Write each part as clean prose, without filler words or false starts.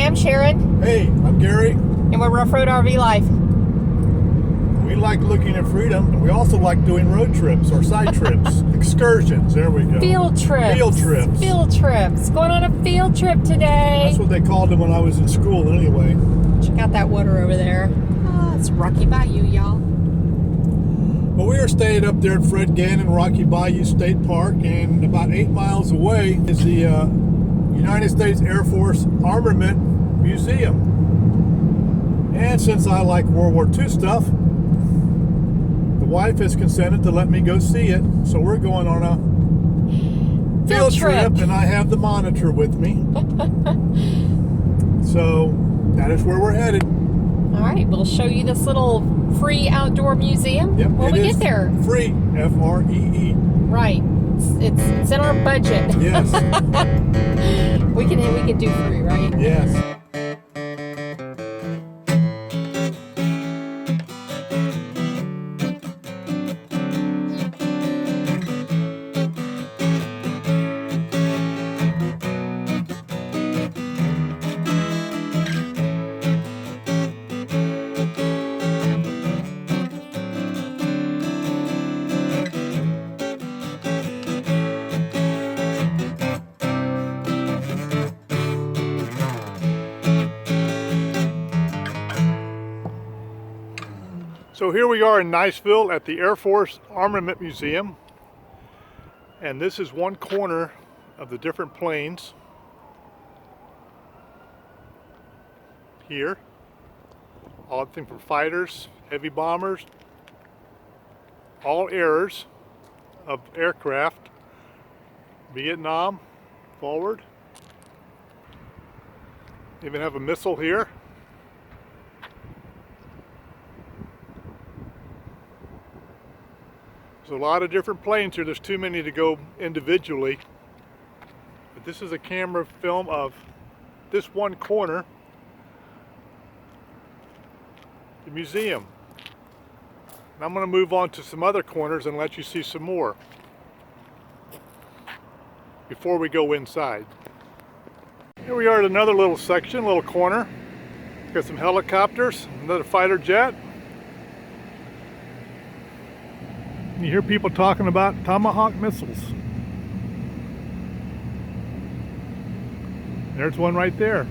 I'm Sharon. Hey, I'm Gary. And we're Rough Road RV Life. We like looking at freedom, and we also like doing road trips or side trips, excursions. There we go. Field trips. Field trips. Field trips. Going on a field trip today. That's what they called them when I was in school anyway. Check out that water over there. Oh, it's Rocky Bayou, y'all. Well, we are staying up there at Fred Gannon Rocky Bayou State Park, and about 8 miles away is the United States Air Force Armament Museum. And since I like World War II stuff, the wife has consented to let me go see it. So we're going on a field trip, and I have the monitor with me. So that is where we're headed. All right, we'll show you this little free outdoor museum when we get there. Free, F-R-E-E. Right. It's in our budget. Yes. we can do free, right? Yes. So here we are in Niceville at the Air Force Armament Museum, and this is one corner of the different planes here. All things from fighters, heavy bombers, all eras of aircraft. Vietnam, forward. Even have a missile here. There's a lot of different planes here. There's too many to go individually. But this is a camera film of this one corner, the museum. And I'm going to move on to some other corners and let you see some more before we go inside. Here we are at another little section, little corner. Got some helicopters, another fighter jet. You hear people talking about Tomahawk missiles. There's one right there.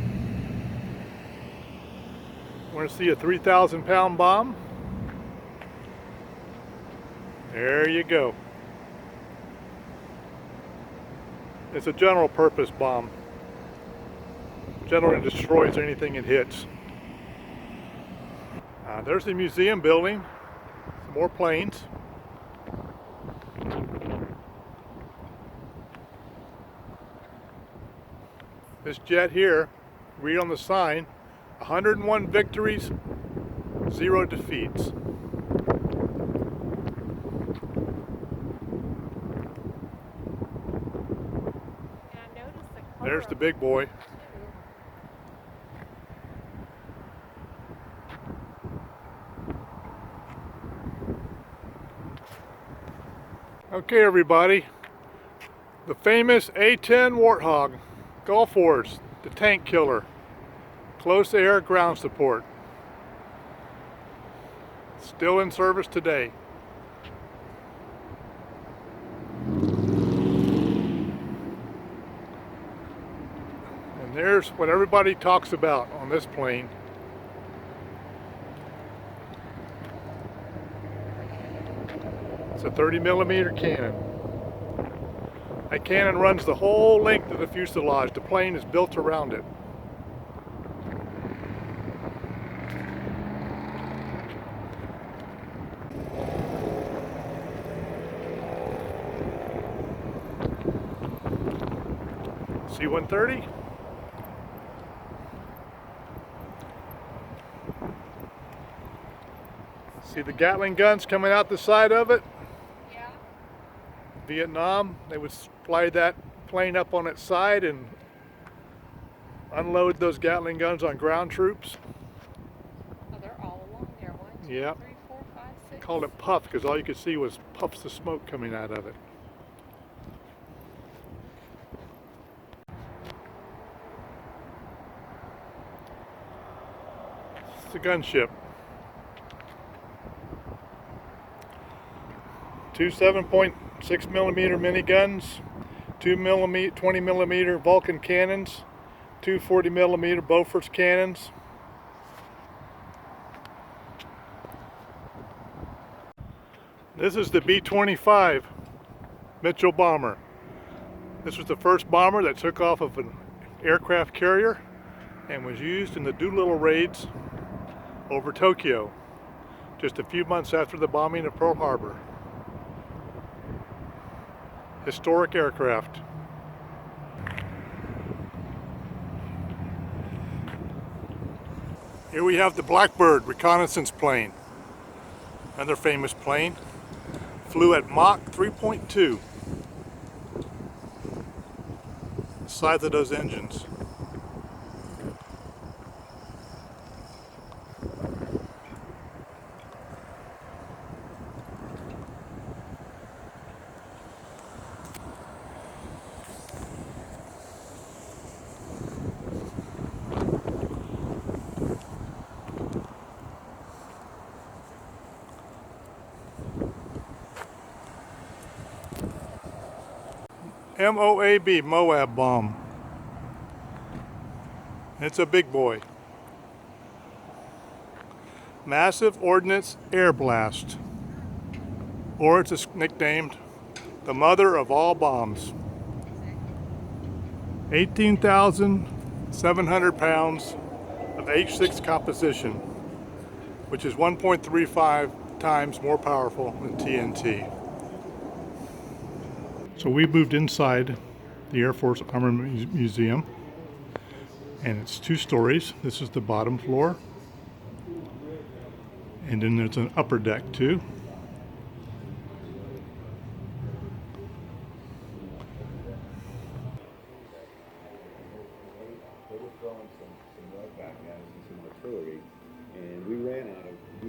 Want to see a 3,000-pound bomb? There you go. It's a general purpose bomb. Generally destroys anything it hits. There's the museum building. Some more planes. This jet here, read on the sign, 101 victories, 0 defeats. There's the big boy. Okay, everybody, the famous A-10 Warthog. Gulf Wars, the tank killer, close air ground support, still in service today. And there's what everybody talks about on this plane. It's a 30mm cannon. That cannon runs the whole length of the fuselage. The plane is built around it. C-130. See the Gatling guns coming out the side of it? Yeah. Vietnam, they would fly that plane up on its side and unload those Gatling guns on ground troops. Oh, they're all along there. 1, 2, Yep. 3, 4, 5, 6. Called it puff because all you could see was puffs of smoke coming out of it. the gunship. Two 7.6 millimeter miniguns, 20 millimeter Vulcan cannons, two 40 millimeter Bofors cannons. This is the B-25 Mitchell bomber. This was the first bomber that took off of an aircraft carrier and was used in the Doolittle raids over Tokyo just a few months after the bombing of Pearl Harbor. Historic aircraft. Here we have the Blackbird reconnaissance plane. Another famous plane. Flew at Mach 3.2. The size of those engines. MOAB, Moab bomb. It's a big boy. Massive Ordnance Air Blast. Or it's nicknamed the mother of all bombs. 18,700 pounds of H6 composition, which is 1.35 times more powerful than TNT. So we moved inside the Air Force Armament Museum, and it's 2 stories. This is the bottom floor, and then there's an upper deck too. They were throwing some mud back at us and some artillery, and we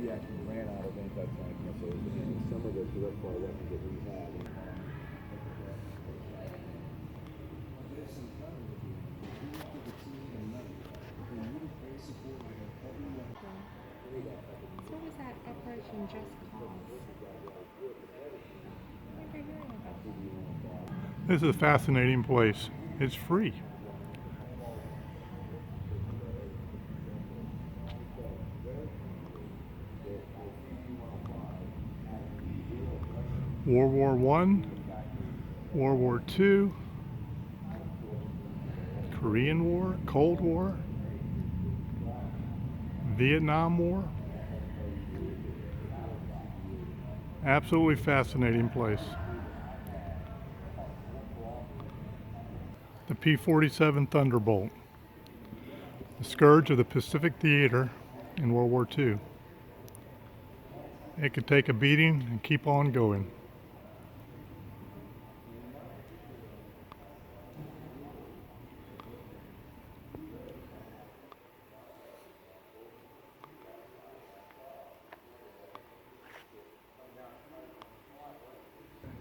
actually ran out of anti-tank missiles and some of the direct fire weapons that we had. What was that Operation Just Cause? This is a fascinating place. It's free. World War I, World War II, Korean War, Cold War, Vietnam War. Absolutely fascinating place. The P-47 Thunderbolt, the scourge of the Pacific Theater in World War II. It could take a beating and keep on going.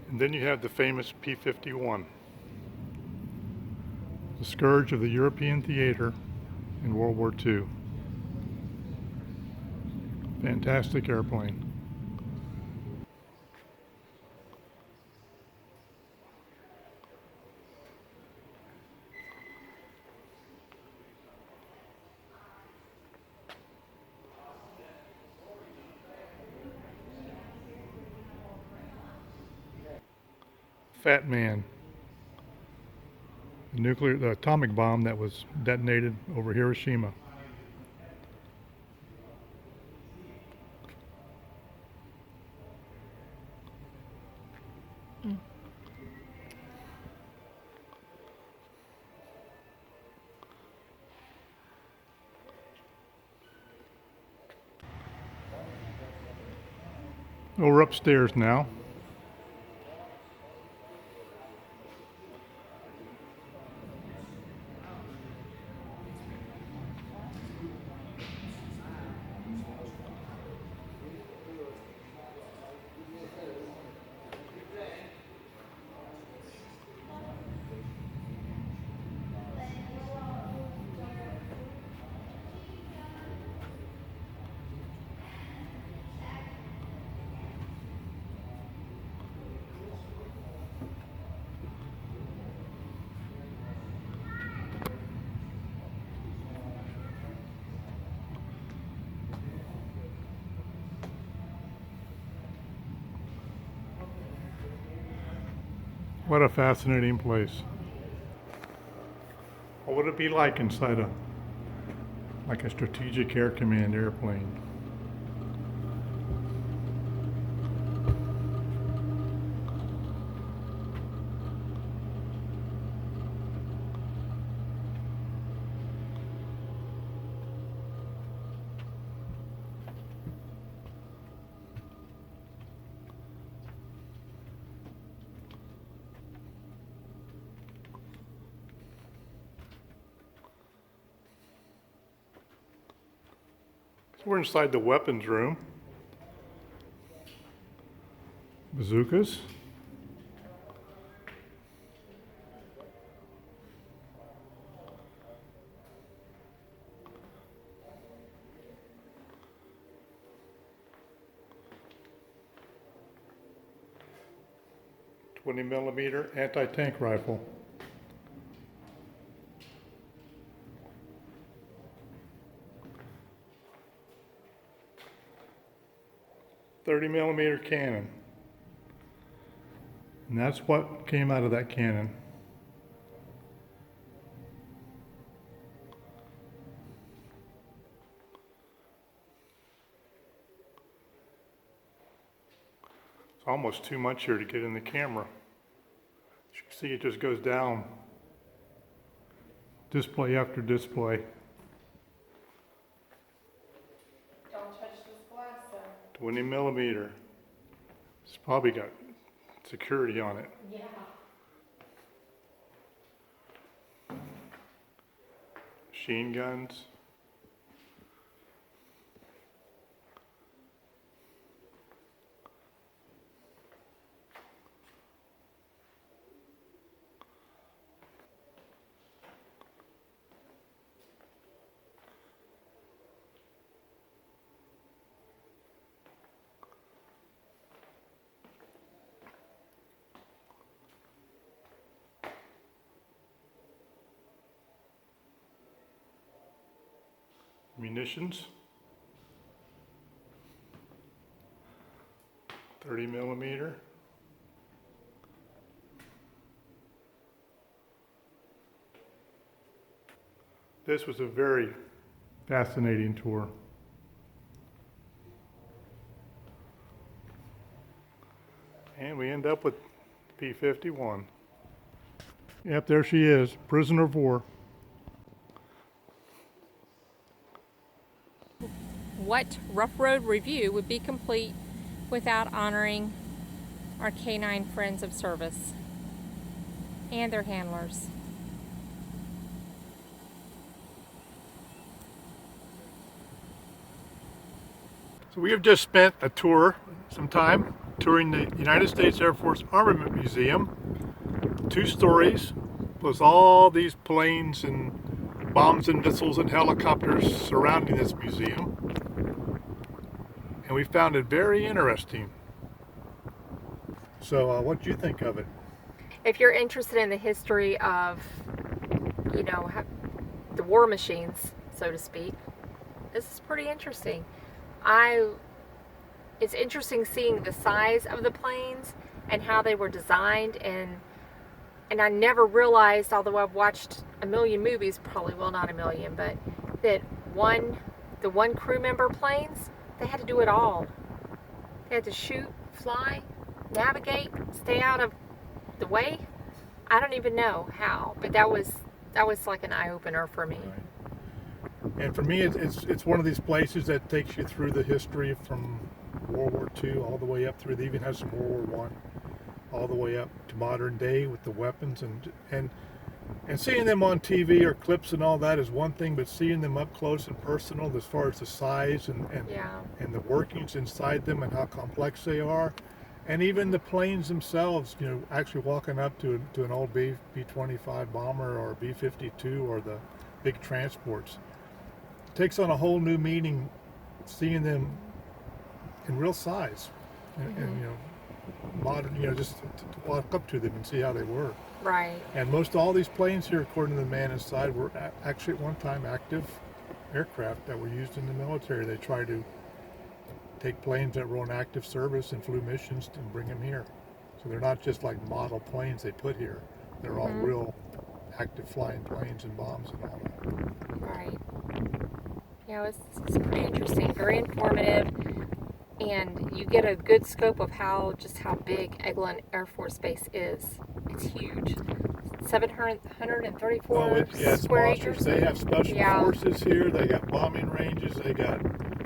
And then you have the famous P-51, the scourge of the European theater in World War II. Fantastic airplane. Fat Man, the atomic bomb that was detonated over Hiroshima. Well, we're upstairs now. What a fascinating place. What would it be like inside a Strategic Air Command airplane? We're inside the weapons room. Bazookas. .20mm anti-tank rifle. .30mm cannon. And that's what came out of that cannon. It's almost too much here to get in the camera. As you can see, it just goes down. Display after display. Don't touch this glass, sir. 20mm. It's probably got security on it. Yeah. Machine guns. Munitions. 30mm. This was a very fascinating tour. And we end up with P-51. Yep, there she is, prisoner of war. What Rough Road review would be complete without honoring our canine friends of service and their handlers. So we have just spent some time touring the United States Air Force Armament Museum. 2 stories, plus all these planes and bombs and missiles and helicopters surrounding this museum. And we found it very interesting. So what do you think of it? If you're interested in the history of, the war machines, so to speak, this is pretty interesting. It's interesting seeing the size of the planes and how they were designed, and I never realized, although I've watched a million movies, probably, well, not a million, but that the one crew member planes, they had to do it all. They had to shoot, fly, navigate, stay out of the way. I don't even know how, but that was like an eye-opener for me. Right. And for me, it's one of these places that takes you through the history from World War II all the way up through. They even have some World War I, all the way up to modern day with the weapons, and seeing them on TV or clips and all that is one thing, but seeing them up close and personal, as far as the size and the workings inside them and how complex they are, and even the planes themselves, actually walking up to an old B-25 bomber or B-52 or the big transports, takes on a whole new meaning, seeing them in real size, and modern, just to walk up to them and see how they were. Right. And most all these planes here, according to the man inside, were actually at one time active aircraft that were used in the military. They tried to take planes that were on active service and flew missions and bring them here. So they're not just like model planes they put here. They're all real active flying planes and bombs and all that. Right. Yeah, it's pretty interesting, very informative, and you get a good scope of how big Eglin Air Force Base is. It's huge. 734 Oh, it's square monsters. acres. They have special forces here. They got bombing ranges. They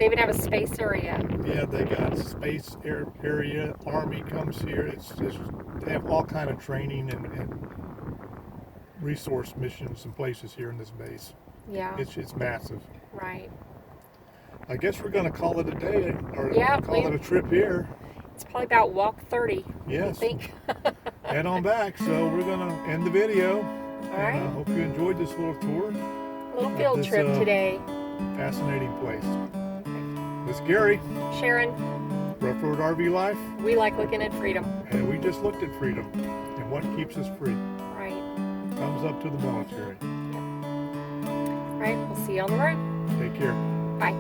even have a space area. Yeah, they got space area. Army comes here. They have all kind of training and resource missions and places here in this base. Yeah. It's massive. Right. I guess we're going to call it a day, or call it a trip here. It's probably about walk 30. Yes. I think. Head on back. So we're going to end the video. All right. And I hope you enjoyed this little tour. A little field trip today. Fascinating place. This is Gary. Sharon. Ruff Road RV Life. We like looking at freedom. And we just looked at freedom and what keeps us free. Right. Thumbs up to the military. Yep. All right. We'll see you on the road. Take care. Bye.